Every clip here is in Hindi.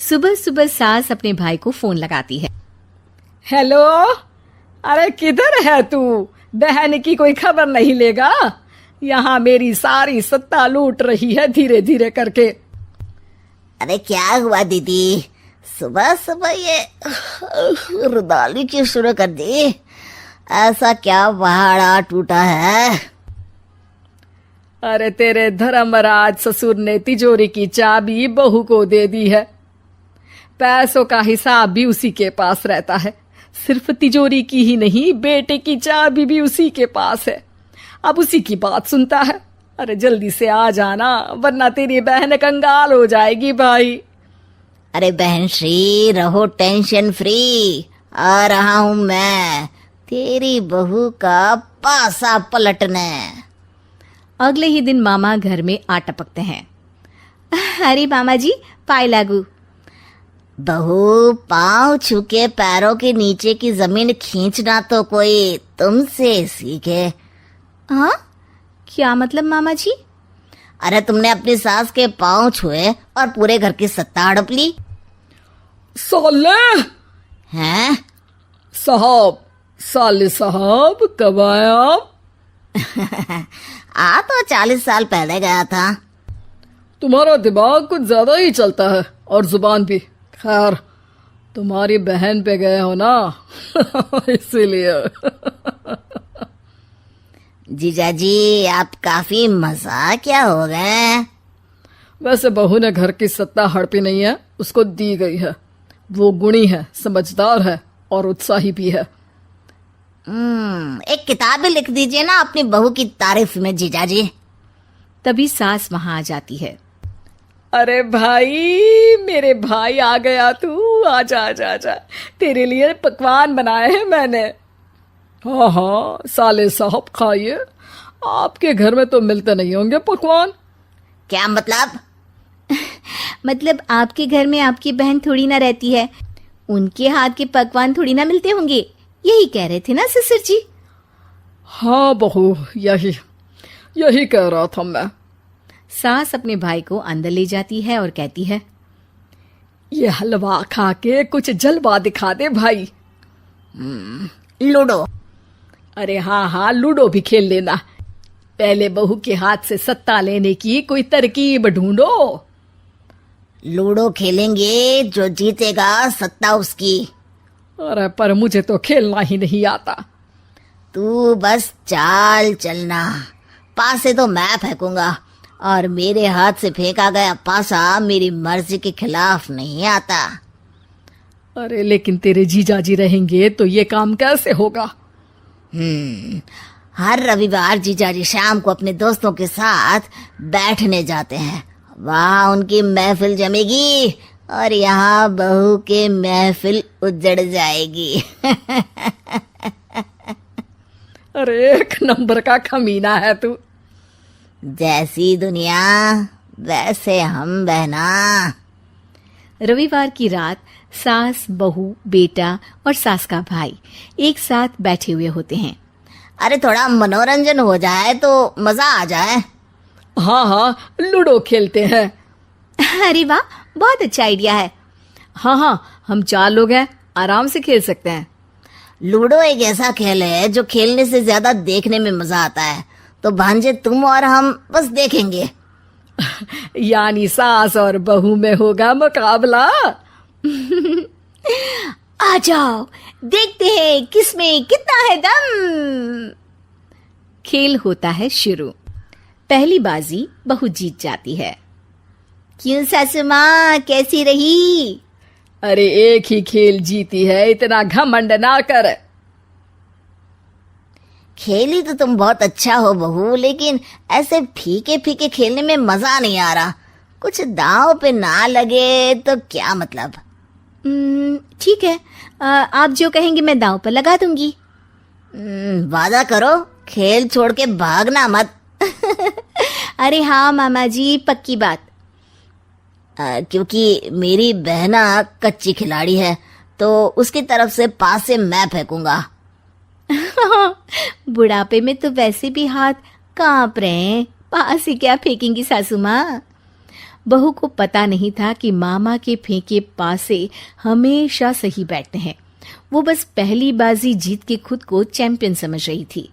सुबह सुबह सास अपने भाई को फोन लगाती है। हेलो, अरे किधर है तू? बहन की कोई खबर नहीं लेगा? यहाँ मेरी सारी सत्ता लूट रही है धीरे धीरे करके। अरे क्या हुआ दीदी, सुबह सुबह ये रुदाली क्यों शुरू कर दी? ऐसा क्या पहाड़ा टूटा है? अरे तेरे धर्मराज ससुर ने तिजोरी की चाबी बहू को दे दी है। पैसों का हिसाब भी उसी के पास रहता है। सिर्फ तिजोरी की ही नहीं, बेटे की चाबी भी उसी के पास है। अब उसी की बात सुनता है। अरे जल्दी से आ जाना, वरना तेरी बहन कंगाल हो जाएगी भाई। अरे बहन श्री, रहो टेंशन फ्री, आ रहा हूं मैं तेरी बहू का पासा पलटने। अगले ही दिन मामा घर में आ टपकते हैं। अरे मामा जी, पाए लागू। बहू, पाँव छू के पैरों के नीचे की जमीन खींचना तो कोई तुमसे सीखे। हाँ, क्या मतलब मामा जी? अरे तुमने अपनी सास के पाँव छुए और पूरे घर की सत्ता हड़प ली। साले हैं? साहब, साले साहब कब आए आप? आ तो 40 साल पहले गया था। तुम्हारा दिमाग कुछ ज्यादा ही चलता है और जुबान भी। खैर, तुम्हारी बहन पे गए हो ना इसीलिए। जीजा जी, आप काफी मजाकिया हो गए। वैसे बहू ने घर की सत्ता हड़पी नहीं है, उसको दी गई है। वो गुणी है, समझदार है और उत्साही भी है। एक किताब भी लिख दीजिए ना अपनी बहू की तारीफ में जीजा जी। तभी सास वहां आ जाती है। अरे भाई, मेरे भाई आ गया तू। आजा आजा आजा, तेरे लिए पकवान बनाए हैं मैंने। हाँ हाँ साले साहब, खाइए। आपके घर में तो मिलते नहीं होंगे पकवान। क्या मतलब? मतलब आपके घर में आपकी बहन थोड़ी ना रहती है, उनके हाथ के पकवान थोड़ी ना मिलते होंगे, यही कह रहे थे ना ससुर जी? हाँ बहू, यही कह रहा था मैं। सास अपने भाई को अंदर ले जाती है और कहती है, ये हलवा खा के कुछ जलवा दिखा दे भाई। लूडो? अरे हाँ हाँ, लूडो भी खेल लेना। पहले बहू के हाथ से सत्ता लेने की कोई तरकीब ढूंढो। लूडो खेलेंगे, जो जीतेगा सत्ता उसकी। अरे पर मुझे तो खेलना ही नहीं आता। तू बस चाल चलना, पासे तो मैं फेंकूंगा और मेरे हाथ से फेंका गया पासा मेरी मर्जी के खिलाफ नहीं आता। अरे लेकिन तेरे जीजाजी रहेंगे तो ये काम कैसे होगा? हर रविवार जीजाजी शाम को अपने दोस्तों के साथ बैठने जाते हैं। वहाँ उनकी महफिल जमेगी और यहाँ बहू के महफिल उजड़ जाएगी। अरे एक नंबर का कमीना है तू। जैसी दुनिया वैसे हम बहना। रविवार की रात सास, बहू, बेटा और सास का भाई एक साथ बैठे हुए होते हैं। अरे थोड़ा मनोरंजन हो जाए तो मजा आ जाए। हाँ हाँ, लूडो खेलते हैं। अरे वाह, बहुत अच्छा आइडिया है। हाँ हाँ, हम 4 लोग हैं, आराम से खेल सकते हैं। लूडो एक ऐसा खेल है जो खेलने से ज्यादा देखने में मजा आता है। तो भांजे, तुम और हम बस देखेंगे। यानी सास और बहू में होगा मुकाबला। आ जाओ, देखते हैं किसमें कितना है दम। खेल होता है शुरू। पहली बाजी बहू जीत जाती है। क्यों सासू माँ, कैसी रही? अरे एक ही खेल जीती है, इतना घमंड ना कर। खेली तो तुम बहुत अच्छा हो बहू, लेकिन ऐसे फीके फीके खेलने में मजा नहीं आ रहा। कुछ दांव पे ना लगे तो क्या मतलब। ठीक है, आप जो कहेंगे मैं दांव पर लगा दूंगी। वादा करो, खेल छोड़ के भागना मत। अरे हाँ मामा जी, पक्की बात। क्योंकि मेरी बहना कच्ची खिलाड़ी है, तो उसकी तरफ से पास से मैं फेंकूंगा। बुढ़ापे में तो वैसे भी हाथ कांप रहे हैं, पास ही क्या फेंकेंगी सासू माँ। बहू को पता नहीं था कि मामा के फेंके पासे हमेशा सही बैठते हैं। वो बस पहली बाजी जीत के खुद को चैंपियन समझ रही थी।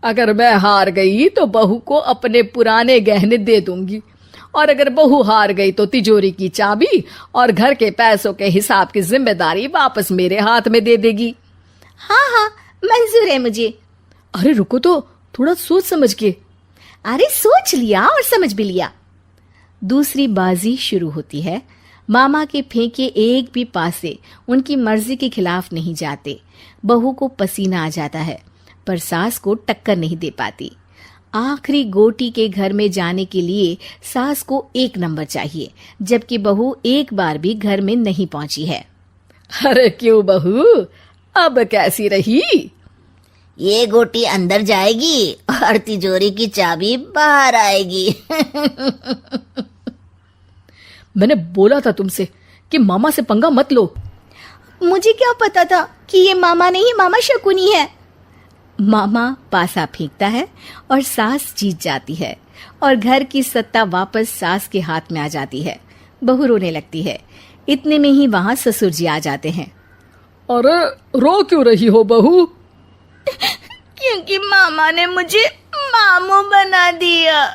अगर मैं हार गई तो बहू को अपने पुराने गहने दे दूंगी, और अगर बहू हार गई तो तिजोरी की चाबी और घर के पैसों के हिसाब की जिम्मेदारी वापस मेरे हाथ में दे देगी। हाँ हाँ, मंजूर है मुझे। अरे रुको तो, थोड़ा सोच समझ के। अरे सोच लिया और समझ भी लिया। दूसरी बाजी शुरू होती है। मामा के फेंके एक भी पासे उनकी मर्जी के खिलाफ नहीं जाते। बहू को पसीना आ जाता है, पर सास को टक्कर नहीं दे पाती। आखिरी गोटी के घर में जाने के लिए सास को 1 नंबर चाहिए, जबकि बहू एक बार भी घर में नहीं पहुंची है। अरे क्यों बहू, अब कैसी रही? ये गोटी अंदर जाएगी और तिजोरी की चाबी बाहर आएगी। मैंने बोला था तुमसे कि मामा से पंगा मत लो। मुझे क्या पता था कि ये मामा नहीं, मामा शकुनी है। मामा पासा फेंकता है और सास जीत जाती है और घर की सत्ता वापस सास के हाथ में आ जाती है। बहू रोने लगती है। इतने में ही वहां ससुर जी आ जाते हैं। अरे रो क्यों रही हो बहू? क्योंकि मामा ने मुझे मामू बना दिया।